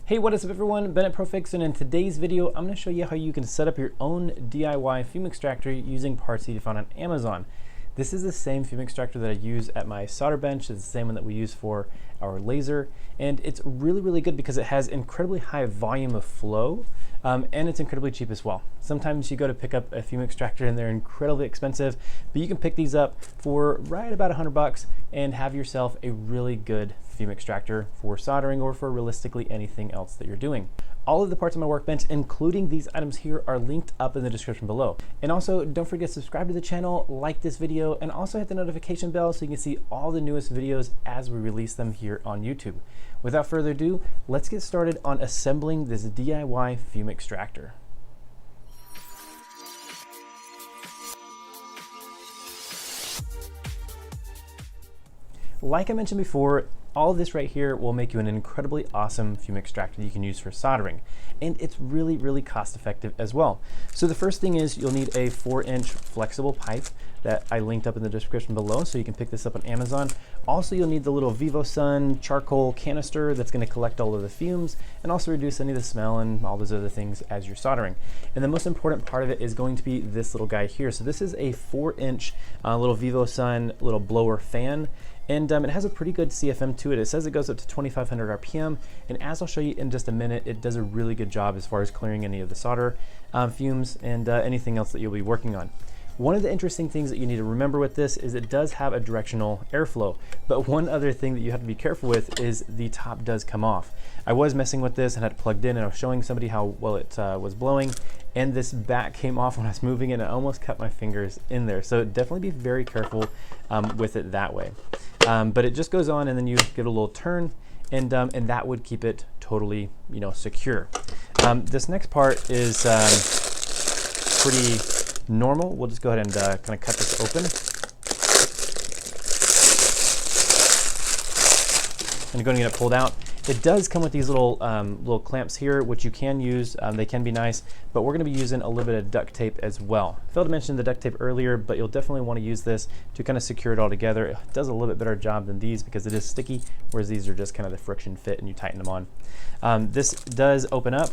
Hey, what is up everyone? Ben at ProFixerr, and in today's video, I'm going to show you how you can set up your own DIY fume extractor using parts that you found on Amazon. This is the same fume extractor that I use at my solder bench. It's the same one that we use for our laser, and it's really good because it has incredibly high volume of flow, and it's incredibly cheap as well. Sometimes you go to pick up a fume extractor and they're incredibly expensive, but you can pick these up for right about $100 and have yourself a really good fume extractor for soldering or for realistically anything else that you're doing. All of the parts on my workbench, including these items here, are linked up in the description below. And also, don't forget to subscribe to the channel, like this video, and also hit the notification bell so you can see all the newest videos as we release them here on YouTube. Without further ado, let's get started on assembling this DIY fume extractor. Like I mentioned before, all of this right here will make you an incredibly awesome fume extractor that you can use for soldering. And it's really cost effective as well. So the first thing is you'll need a 4-inch flexible pipe that I linked up in the description below, so you can pick this up on Amazon. Also, you'll need the little VivoSun charcoal canister that's going to collect all of the fumes and also reduce any of the smell and all those other things as you're soldering. And the most important part of it is going to be this little guy here. So this is a 4-inch little VivoSun little blower fan. And it has a pretty good CFM to it. It says it goes up to 2,500 RPM, and as I'll show you in just a minute, it does a really good job as far as clearing any of the solder fumes and anything else that you'll be working on. One of the interesting things that you need to remember with this is it does have a directional airflow, but one other thing that you have to be careful with is the top does come off. I was messing with this and had it plugged in, and I was showing somebody how well it was blowing, and this back came off when I was moving it, and I almost cut my fingers in there. So definitely be very careful with it that way. But it just goes on, and then you give it a little turn, and that would keep it totally, secure. This next part is pretty normal. We'll just go ahead and kind of cut this open. And going to get it pulled out. It does come with these little clamps here, which you can use. They can be nice, but we're going to be using a little bit of duct tape as well. I failed to mention the duct tape earlier, but you'll definitely want to use this to kind of secure it all together. It does a little bit better job than these because it is sticky, whereas these are just kind of the friction fit and you tighten them on. This does open up,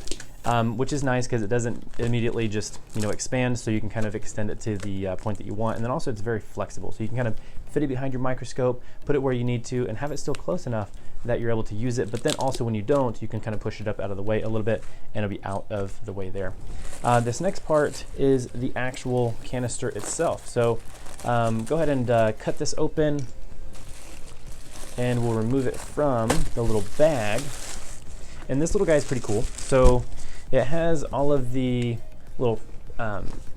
which is nice because it doesn't immediately just expand, so you can kind of extend it to the point that you want. And then also it's very flexible, so you can kind of fit it behind your microscope, put it where you need to, and have it still close enough that you're able to use it. But then also when you don't, you can kind of push it up out of the way a little bit and it'll be out of the way there. This next part is the actual canister itself. So go ahead and cut this open, and we'll remove it from the little bag. And this little guy is pretty cool. So it has all of the little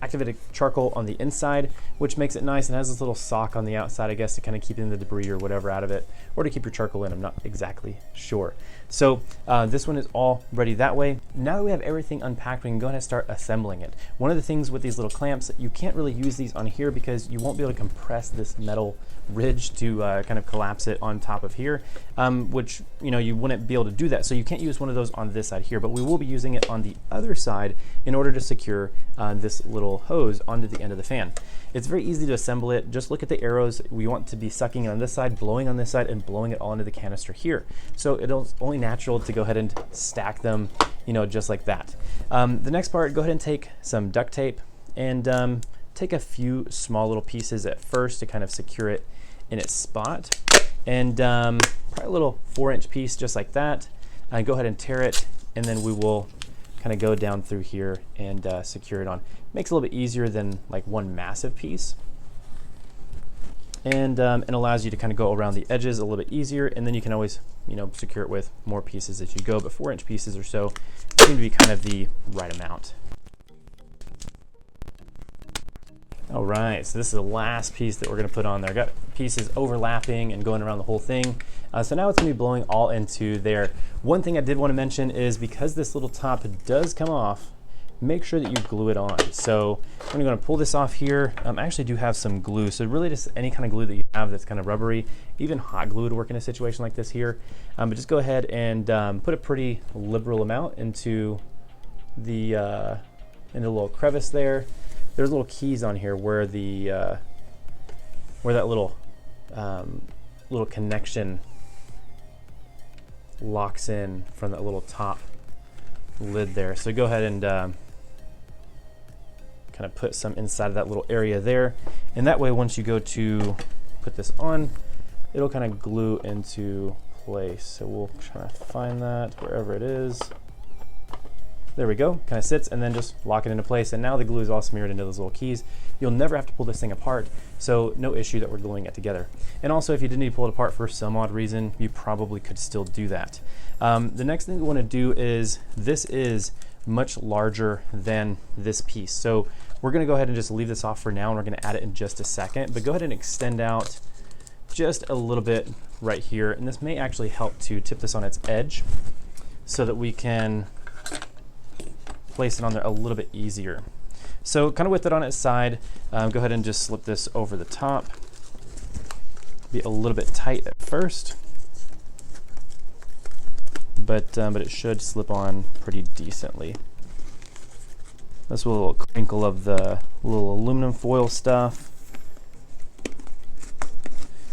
activated charcoal on the inside, which makes it nice, and has this little sock on the outside, I guess, to kind of keep in the debris or whatever out of it, or to keep your charcoal in. I'm not exactly sure. So this one is all ready that way. Now that we have everything unpacked, we can go ahead and start assembling it. One of the things with these little clamps, you can't really use these on here because you won't be able to compress this metal ridge to kind of collapse it on top of here, which you wouldn't be able to do that. So you can't use one of those on this side here, but we will be using it on the other side in order to secure this little hose onto the end of the fan. It's very easy to assemble it. Just look at the arrows. We want to be sucking on this side, blowing on this side, and blowing it all into the canister here. So it's only natural to go ahead and stack them, just like that. The next part, go ahead and take some duct tape and take a few small little pieces at first to kind of secure it in its spot. And probably a little 4-inch piece just like that. Go ahead and tear it, and then we will kind of go down through here and secure it on. Makes it a little bit easier than like one massive piece, and allows you to kind of go around the edges a little bit easier, and then you can always secure it with more pieces as you go, but 4-inch pieces or so seem to be kind of the right amount. All right, so this is the last piece that we're going to put on there. I got pieces overlapping and going around the whole thing. So now it's going to be blowing all into there. One thing I did want to mention is because this little top does come off, make sure that you glue it on. So I'm going to pull this off here. I actually do have some glue, so really just any kind of glue that you have that's kind of rubbery, even hot glue would work in a situation like this here. But just go ahead and put a pretty liberal amount into the little crevice there. There's little keys on here where the where that little connection locks in from that little top lid there. So go ahead and kind of put some inside of that little area there. And that way, once you go to put this on, it'll kind of glue into place. So we'll try to find that wherever it is. There we go, kind of sits, and then just lock it into place. And now the glue is all smeared into those little keys. You'll never have to pull this thing apart, so no issue that we're gluing it together. And also, if you did need to pull it apart for some odd reason, you probably could still do that. The next thing we want to do is, this is much larger than this piece. So we're going to go ahead and just leave this off for now, and we're going to add it in just a second. But go ahead and extend out just a little bit right here, and this may actually help to tip this on its edge so that we can place it on there a little bit easier. So kind of with it on its side, go ahead and just slip this over the top. Be a little bit tight at first, but it should slip on pretty decently. This little crinkle of the little aluminum foil stuff,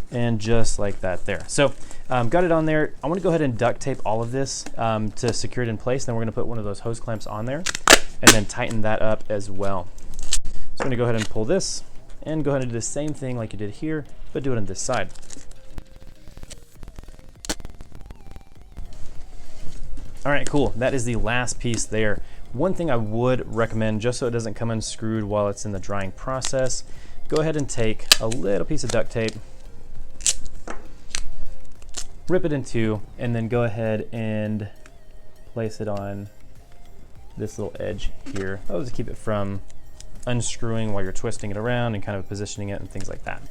and just like that there. So got it on there. I want to go ahead and duct tape all of this to secure it in place. Then we're going to put one of those hose clamps on there and then tighten that up as well. So I'm going to go ahead and pull this and go ahead and do the same thing like you did here, but do it on this side. All right, cool. That is the last piece there. One thing I would recommend, just so it doesn't come unscrewed while it's in the drying process, go ahead and take a little piece of duct tape, rip it in two, and then go ahead and place it on this little edge here. That'll just keep it from unscrewing while you're twisting it around and kind of positioning it and things like that.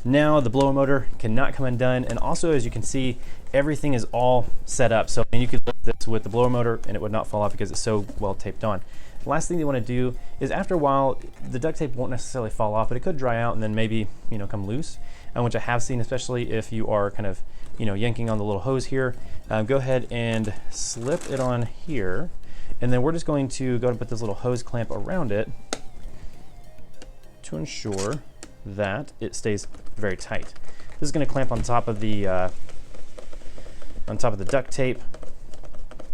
Now the blower motor cannot come undone, and also, as you can see, everything is all set up. So you could lift this with the blower motor and it would not fall off because it's so well taped on. The last thing you want to do is, after a while, the duct tape won't necessarily fall off, but it could dry out and then maybe, you know, come loose, which I have seen, especially if you are kind of, you know, yanking on the little hose here. Go ahead and slip it on here, and then we're just going to go and put this little hose clamp around it to ensure that it stays very tight. This is going to clamp on top of the duct tape.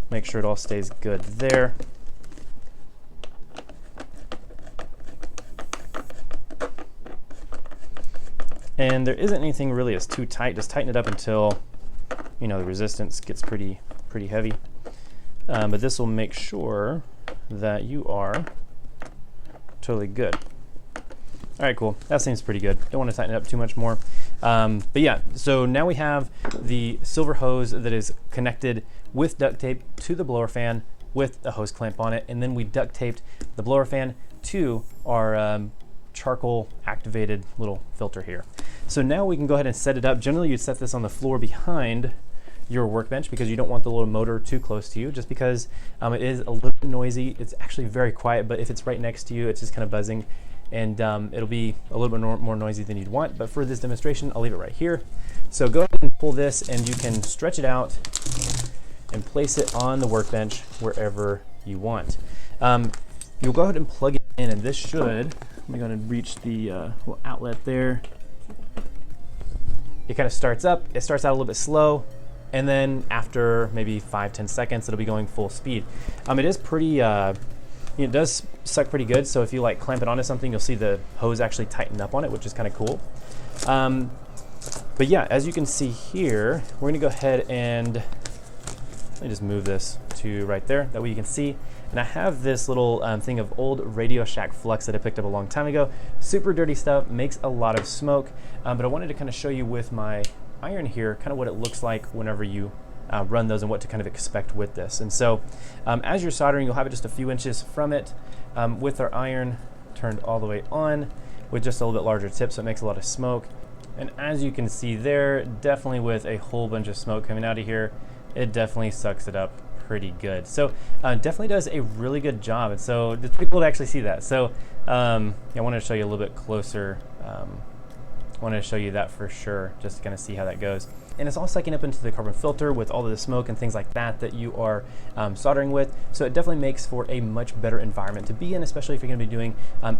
Make sure it all stays good there. And there isn't anything really that's too tight. Just tighten it up until, you know, the resistance gets pretty heavy. But this will make sure that you are totally good. All right, cool. That seems pretty good. Don't want to tighten it up too much more. But yeah, so now we have the silver hose that is connected with duct tape to the blower fan with a hose clamp on it, and then we duct taped the blower fan to our charcoal activated little filter here. So now we can go ahead and set it up. Generally, you'd set this on the floor behind your workbench because you don't want the little motor too close to you, just because it is a little bit noisy. It's actually very quiet, but if it's right next to you, it's just kind of buzzing, and it'll be a little bit more noisy than you'd want. But for this demonstration, I'll leave it right here. So go ahead and pull this, and you can stretch it out and place it on the workbench wherever you want. You'll go ahead and plug it in, and this should, I'm going to reach the little outlet there. It kind of starts up. It starts out a little bit slow, and then after maybe 5-10 seconds, it'll be going full speed. It is pretty, it does suck pretty good, so if you like clamp it onto something, you'll see the hose actually tighten up on it, which is kind of cool. But yeah, as you can see here, we're gonna go ahead and, let me just move this to right there, that way you can see. And I have this little thing of old Radio Shack flux that I picked up a long time ago. Super dirty stuff, makes a lot of smoke, but I wanted to kind of show you with my iron here kind of what it looks like whenever you run those and what to kind of expect with this. And so as you're soldering, you'll have it just a few inches from it with our iron turned all the way on with just a little bit larger tip, so it makes a lot of smoke. And as you can see there, definitely with a whole bunch of smoke coming out of here, it definitely sucks it up pretty good. So definitely does a really good job, and so it's pretty cool to actually see that. So I wanted to show you a little bit closer. I wanted to show you that for sure, just to kind of see how that goes. and it's all sucking up into the carbon filter with all of the smoke and things like that that you are soldering with. So it definitely makes for a much better environment to be in, especially if you're going to be doing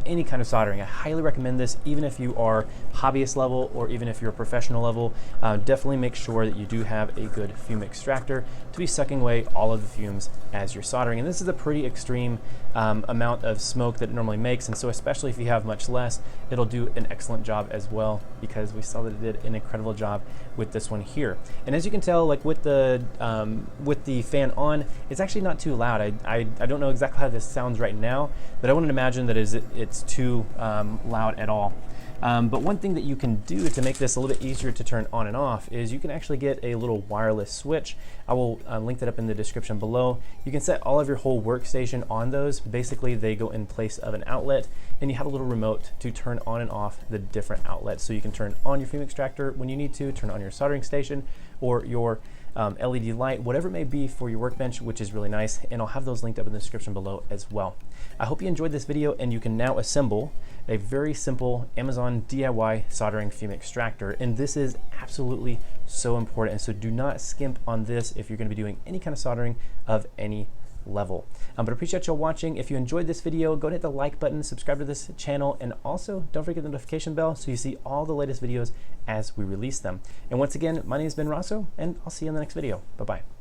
any kind of soldering. I highly recommend this, even if you are hobbyist level or even if you're professional level. Definitely make sure that you do have a good fume extractor to be sucking away all of the fumes as you're soldering. And this is a pretty extreme amount of smoke that it normally makes, and so especially if you have much less, it'll do an excellent job as well, because we saw that it did an incredible job with this one here. And as you can tell, like with the fan on, it's actually not too loud. I don't know exactly how this sounds right now, but I wouldn't imagine that it's too loud at all. But one thing that you can do to make this a little bit easier to turn on and off is you can actually get a little wireless switch. I will link that up in the description below. You can set all of your whole workstation on those. Basically, they go in place of an outlet, and you have a little remote to turn on and off the different outlets. So you can turn on your fume extractor when you need to, turn on your soldering station or your LED light, whatever it may be for your workbench, which is really nice. And I'll have those linked up in the description below as well. I hope you enjoyed this video, and you can now assemble a very simple Amazon DIY soldering fume extractor. And this is absolutely so important. And so do not skimp on this if you're going to be doing any kind of soldering of any level. But I appreciate y'all watching. If you enjoyed this video, go and hit the like button, subscribe to this channel, and also don't forget the notification bell so you see all the latest videos as we release them. And once again, my name has been Rosso, and I'll see you in the next video. Bye-bye.